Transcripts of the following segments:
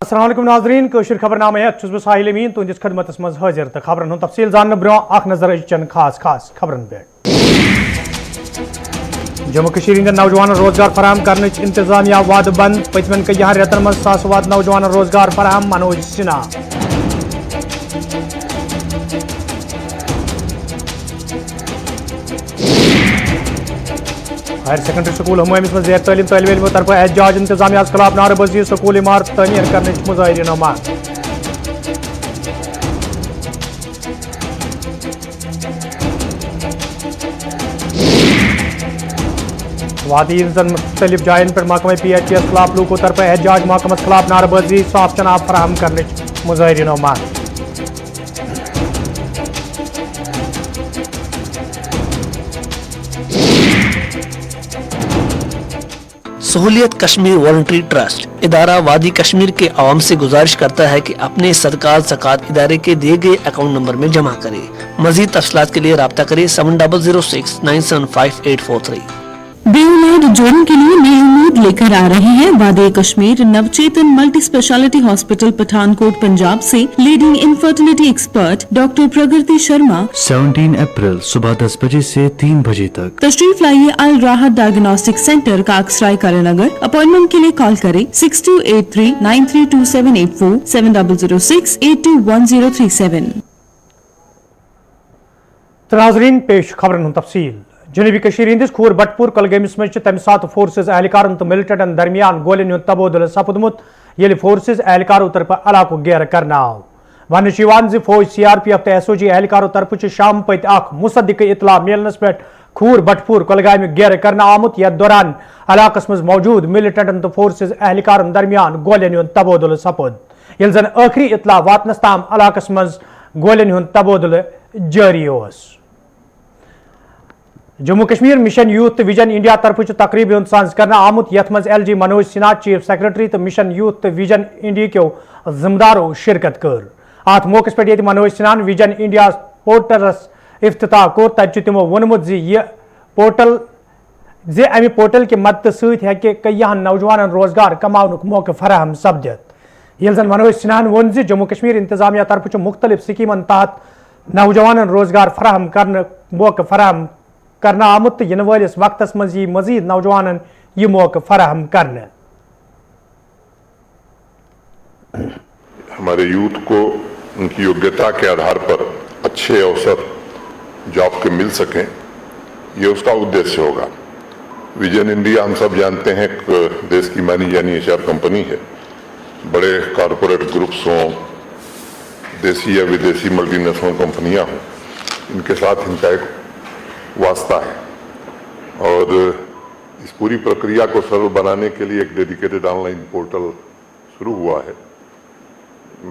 अस्सलाम वालेकुम नाज़रीन कशर खबरनामे छुस बह साहिल अमीन तुंदिस खदमतस मज हाजिर तो खबरन हुंद तफसील जानने ब्रोह अख नजर अचन खास खबरन पे। जम्मू कश्मीर हंदन नौजवान रोजगार फराहम करने इंतजामिया वाद बंद पतमन कयहन रेतन मज सास नौजवान रोजगार फराहम Manoj Sinha. Higher secondary school हमायमिस में ज़ेर तालीम तालिब इल्मों तरफ एहतजाज इंतजामिया खिलाफ नारेबाजी स्कूल इमारत तमीर करने मुजाहिरीन मांग। वादी मुख्तलिफ जायन पर महकमे PHS खिलाफ लूकों तरफ एहतजाज महकमे खिलाफ नारेबाजी साफ चनाब फराहम करने मुजाहिरीन मांग। सहूलियत कश्मीर वॉलंटरी ट्रस्ट इदारा वादी कश्मीर के अवाम से गुजारिश करता है कि अपने सदकात ज़कात इदारे के दिए गए अकाउंट नंबर में जमा करें। मजीद तफसीलात के लिए राब्ता करें 7006 975 843। बेउमीद जोड़ों के लिए नई उम्मीद लेकर आ रहे हैं वादी Kashmir Navchetan multi speciality hospital Pathankot Punjab से leading infertility expert doctor Pragati Sharma 17 अप्रैल सुबह 10 बजे से 3 बजे तक तशरीफ लाइए अल राहत डायग्नोस्टिक सेंटर काकसराय कारानगर। अपॉइंटमेंट के लिए कॉल करें 6283932784 7006821037। नाज़रीन पेश खबरन तफसील। जनूबी कश्मीर हंदिस खूर बटपुर कलगमिस मज तम सात फोर्सेज एहलकारन तो मिलिटेंटन दरमियान गोलियन हुंद तबादुल सपदमुत येलि फोर्सेज एहलकारों तरफ इलाको घेर करना आव। वन फौज CRPF तो SOG एहलकारों तरफ शाम पत मुसद्दिक इतला मिलनस पे खूर बटपुर कलगाम घेर करना आमुत यथ दौरान इलाकस मज मौजूद मिलिटेंटन तो फोर्सेज एहलकारन दरमियान गोलियन हुंद तबादुल सपद येल जन आखिरी इतला वातनस ताम इलाकस मज गोलियन हुंद तबादुल जारी ओस। Jammu Kashmir mission youth vision India तरफ तकरीब साज करना आमुत यथ मज LG Manoj Sinha chief secretary तो मिशन यूथ विजन इंडिया के जिम्मेदारों शिरकत कर। अत मौके पे मनोज सिन्हा विजन इंडिया पोर्टलस इफ्तिताह कोर तब तमो वोनमुत पोर्टल अमि पोर्टल के मदद सत्य कयहन नौजवान रोजगार कमाउन मौके फराहम सपदित। येल जन मनोज सिन्हा वोन जम्मू कश्मीर इंतजामिया तरफ मुख्तलिफ स्कीमन तहत नौजवान रोजगार फराहम करने मौके फराहम करना आमुत इन वालिस वक्तस मज मजीद नौजवान यह मौके फराहम करने। हमारे यूथ को उनकी योग्यता के आधार पर अच्छे अवसर जॉब के मिल सकें, ये उसका उद्देश्य होगा। विजन इंडिया हम सब जानते हैं देश की मानी जानी HR कंपनी है। बड़े कॉरपोरेट ग्रुप्स हों, देसी या विदेशी मल्टीनेशनल कंपनियां हों, इनके साथ इनका एक वास्ता है और इस पूरी प्रक्रिया को सरल बनाने के लिए एक डेडिकेटेड ऑनलाइन पोर्टल शुरू हुआ है।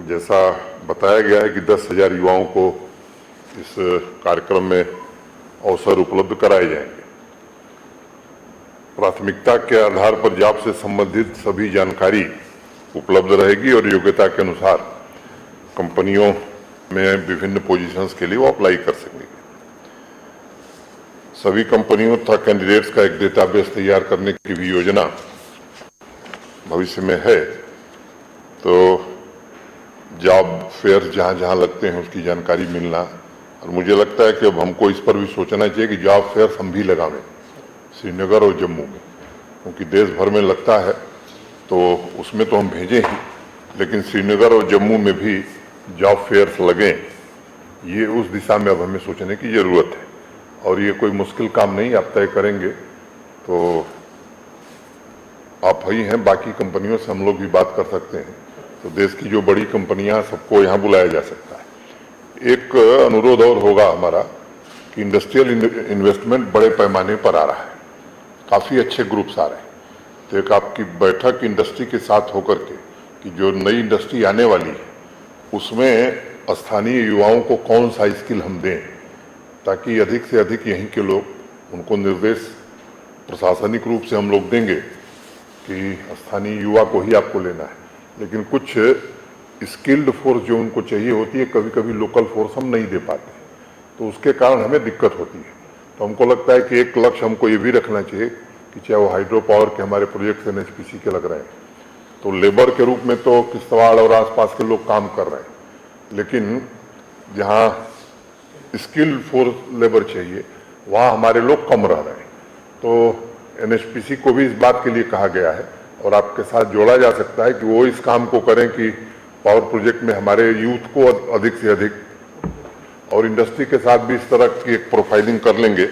जैसा बताया गया है कि 10,000 युवाओं को इस कार्यक्रम में अवसर उपलब्ध कराए जाएंगे। प्राथमिकता के आधार पर जॉब से संबंधित सभी जानकारी उपलब्ध रहेगी और योग्यता के अनुसार कंपनियों में विभिन्न पोजीशंस के लिए वो अप्लाई कर सकेंगे। सभी कंपनियों तथा कैंडिडेट्स का एक डेटाबेस तैयार करने की भी योजना भविष्य में है। तो जॉब फेयर जहां जहां लगते हैं उसकी जानकारी मिलना, और मुझे लगता है कि अब हमको इस पर भी सोचना चाहिए कि जॉब फेयर हम भी लगावें श्रीनगर और जम्मू में, क्योंकि देश भर में लगता है तो उसमें तो हम भेजें ही, लेकिन श्रीनगर और जम्मू में भी जॉब फेयर्स लगें, ये उस दिशा में अब हमें सोचने की ज़रूरत है। और ये कोई मुश्किल काम नहीं, आप तय करेंगे तो आप ही हैं, बाकी कंपनियों से हम लोग भी बात कर सकते हैं। तो देश की जो बड़ी कंपनियां सबको यहाँ बुलाया जा सकता है। एक अनुरोध और होगा हमारा कि इंडस्ट्रियल इन्वेस्टमेंट बड़े पैमाने पर आ रहा है, काफ़ी अच्छे ग्रुप्स आ रहे हैं। तो एक आपकी बैठक इंडस्ट्री के साथ होकर के कि जो नई इंडस्ट्री आने वाली है उसमें स्थानीय युवाओं को कौन सा स्किल हम दें, ताकि अधिक से अधिक यहीं के लोग, उनको निर्देश प्रशासनिक रूप से हम लोग देंगे कि स्थानीय युवा को ही आपको लेना है, लेकिन कुछ स्किल्ड फोर्स जो उनको चाहिए होती है, कभी कभी लोकल फोर्स हम नहीं दे पाते, तो उसके कारण हमें दिक्कत होती है। तो हमको लगता है कि एक लक्ष्य हमको ये भी रखना चाहिए कि चाहे वो हाइड्रो पावर के हमारे प्रोजेक्ट NHPC के लग रहे हैं, तो लेबर के रूप में तो किश्तवाड़ और आसपास के लोग काम कर रहे हैं, लेकिन जहाँ स्किल्ड फोर्स लेबर चाहिए वहाँ हमारे लोग कम रह रहे हैं। तो NHPC को भी इस बात के लिए कहा गया है और आपके साथ जोड़ा जा सकता है कि वो इस काम को करें कि पावर प्रोजेक्ट में हमारे यूथ को अधिक से अधिक, और इंडस्ट्री के साथ भी इस तरह की एक प्रोफाइलिंग कर लेंगे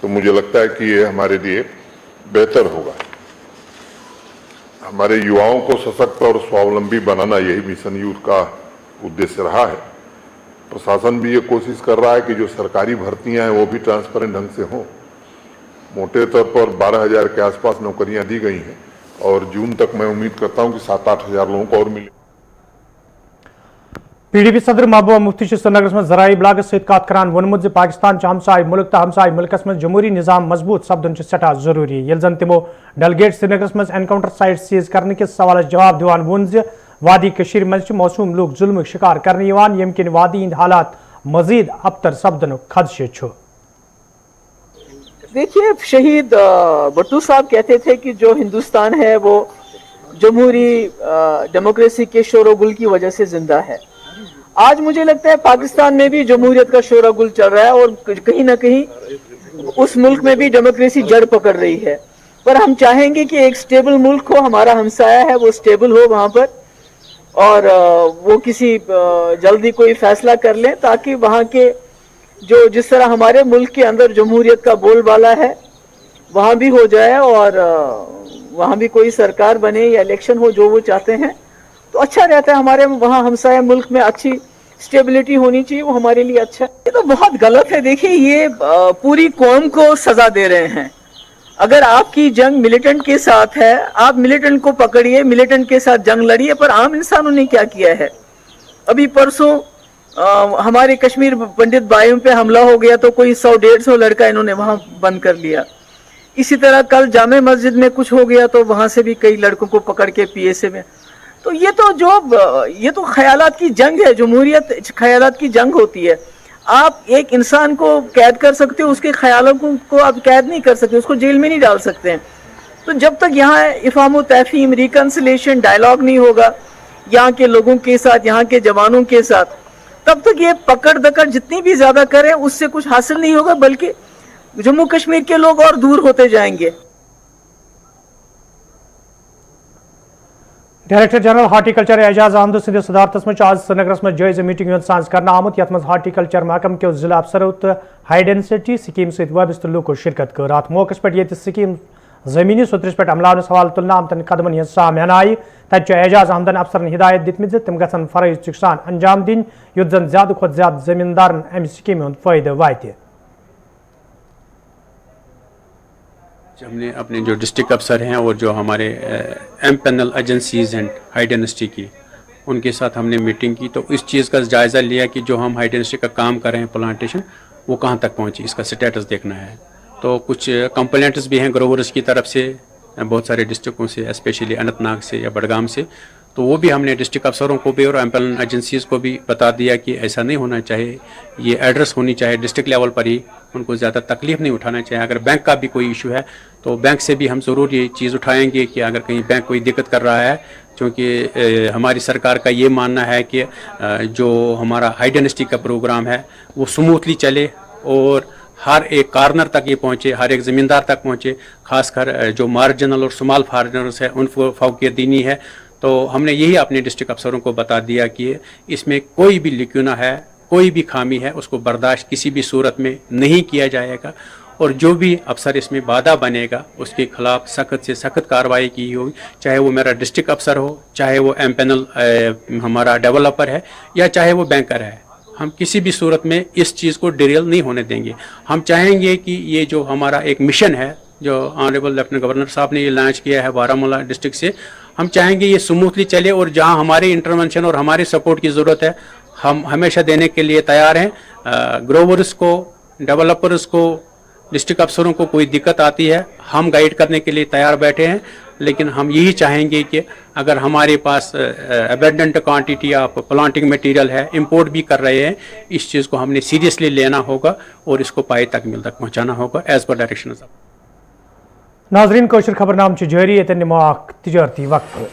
तो मुझे लगता है कि ये हमारे लिए बेहतर होगा। हमारे युवाओं को सशक्त और स्वावलंबी बनाना यही मिशन यूथ का उद्देश्य रहा है। प्रशासन भी ये कोशिश कर रहा है कि जो सरकारी भर्तियां हैं वो भी ट्रांसपेरेंट ढंग से हों। मोटे तौर पर 12,000 के आसपास नौकरियां दी गई हैं और जून तक मैं उम्मीद करता हूं कि 7-8 हज़ार लोगों को और मिले। PDP सदर महबूबा मुफ्ती श्रीनगर में जराई ब्लागस सहित कत करान वोनमुत पाकिस्तान हमसाय मुल्क तो हमसाय मुल्कस में जमहूरी निज़ाम मजबूत सपदन सठा जरूरी। ये जन तिमो डेलीगेट श्रीनगर में एनकाउंटर साइट सीज करने के सवाल जवाब दिवान वोन वादी कशीर मज मौसूम लोग जुल्म शिकार करने यम किन वादी हिंद हालात मजीद अबतर सपदन खदशे छु। देखिए, शहीद भट्टू साहब कहते थे कि जो हिंदुस्तान है वो जमहूरी डेमोक्रेसी के शोरगुल की वजह से जिंदा है। आज मुझे लगता है पाकिस्तान में भी जमहूरियत का शोरगुल चल रहा है और कहीं ना कहीं उस मुल्क में भी डेमोक्रेसी जड़ पकड़ रही है। पर हम चाहेंगे कि एक स्टेबल मुल्क हो, हमारा हमसाया है वो स्टेबल हो वहाँ पर, और वो किसी जल्दी कोई फैसला कर लें ताकि वहाँ के जो जिस तरह हमारे मुल्क के अंदर जमहूरियत का बोलबाला है वहाँ भी हो जाए और वहाँ भी कोई सरकार बने या इलेक्शन हो जो वो चाहते हैं तो अच्छा रहता है। हमारे वहाँ हमसाया मुल्क में अच्छी स्टेबिलिटी होनी चाहिए, वो हमारे लिए अच्छा है। ये तो बहुत गलत है। देखिए, ये पूरी कौम को सजा दे रहे हैं। अगर आपकी जंग मिलिटेंट के साथ है, आप मिलिटेंट को पकड़िए, मिलिटेंट के साथ जंग लड़िए, पर आम इंसानों ने क्या किया है? अभी परसों हमारे कश्मीर पंडित भाइयों पे हमला हो गया तो कोई 100-150 लड़का इन्होंने वहां बंद कर लिया। इसी तरह कल जामे मस्जिद में कुछ हो गया तो वहां से भी कई लड़कों को पकड़ के PSA में। तो ये तो ख्यालात की जंग है। जमहूरियत ख्यालात की जंग होती है। आप एक इंसान को कैद कर सकते हो, उसके ख्यालों को आप कैद नहीं कर सकते, उसको जेल में नहीं डाल सकते हैं। तो जब तक यहाँ इफ़ाम तहफ़ीम, रिकन्सिलेशन, डायलॉग नहीं होगा यहाँ के लोगों के साथ, यहाँ के जवानों के साथ, तब तक ये पकड़ दकड़ जितनी भी ज्यादा करें उससे कुछ हासिल नहीं होगा, बल्कि जम्मू कश्मीर के लोग और दूर होते जाएंगे। Director general horticulture Ejaz Ahmed Sindh सदारत में आज श्रीनगर में जायजा मीटिंग साज कर आमुत यथ हार्टिकल्चर महकम के जिला अफसरों तो हाई डेंसिटी स्कीम सहित वाबस्त लूको शिरकत कर। अत मौके पे स्कीम जमीनी सतरस पे अमलावन सवाल तुलना आमतन कदमन हज सामन आई। तत एजाज अहमदन अफसरन हिदायत दितम तम गन फरज सान अंजाम दिन युत जन ज्यादा खुद ज्यादा जमींदारन अमि स्कीम हुंद फायदे वात। हमने अपने जो डिस्ट्रिक्ट अफसर हैं और जो हमारे एमपैनल एजेंसीज हैं हाई डेंसिटी की, उनके साथ हमने मीटिंग की तो इस चीज़ का जायज़ा लिया कि जो हम हाई डेंसिटी का काम कर रहे हैं प्लांटेशन, वो कहाँ तक पहुँची, इसका स्टेटस देखना है। तो कुछ कंप्लेंट्स भी हैं ग्रोवर्स की तरफ से, बहुत सारे डिस्ट्रिक्टों से, स्पेशली अनंतनाग से या बडगाम से, तो वो भी हमने डिस्ट्रिक्ट अफसरों को भी और एम्पैनल एजेंसीज़ को भी बता दिया कि ऐसा नहीं होना चाहिए, ये एड्रेस होनी चाहिए डिस्ट्रिक्ट लेवल पर ही, उनको ज़्यादा तकलीफ नहीं उठाना चाहिए। अगर बैंक का भी कोई इशू है तो बैंक से भी हम ज़रूर ये चीज़ उठाएंगे कि अगर कहीं बैंक कोई दिक्कत कर रहा है, क्योंकि हमारी सरकार का ये मानना है कि जो हमारा हाई डेंसिटी का प्रोग्राम है वो स्मूथली चले और हर एक कार्नर तक ये पहुँचे, हर एक ज़मींदार तक पहुँचे, खासकर जो मार्जिनल और स्मॉल फार्मर्स है उनको फौकियत देनी है। तो हमने यही अपने डिस्ट्रिक्ट अफसरों को बता दिया कि इसमें कोई भी लिक्यूना है, कोई भी खामी है, उसको बर्दाश्त किसी भी सूरत में नहीं किया जाएगा और जो भी अफसर इसमें बाधा बनेगा उसके खिलाफ सख्त से सख्त कार्रवाई की होगी, चाहे वो मेरा डिस्ट्रिक्ट अफसर हो, चाहे वो एमपैनल हमारा डेवलपर है या चाहे वो बैंकर है। हम किसी भी सूरत में इस चीज़ को डिरेल नहीं होने देंगे। हम चाहेंगे कि ये जो हमारा एक मिशन है जो ऑनरेबल लेफ्टिनेंट गवर्नर साहब ने ये लॉन्च किया है बारामूला डिस्ट्रिक्ट से, हम चाहेंगे ये स्मूथली चले और जहां हमारे इंटरवेंशन और हमारे सपोर्ट की ज़रूरत है हम हमेशा देने के लिए तैयार हैं। ग्रोवर्स को, डेवलपर्स को, डिस्ट्रिक्ट अफसरों को कोई दिक्कत आती है हम गाइड करने के लिए तैयार बैठे हैं, लेकिन हम यही चाहेंगे कि अगर हमारे पास abundant quantity of planting material है, इंपोर्ट भी कर रहे हैं, इस चीज़ को हमने सीरियसली लेना होगा और इसको पाए तक मिल तक पहुँचाना होगा एज पर डायरेक्शन। नाजरीन कोशिश खबरनाम जारी, ये तजरती वक्त।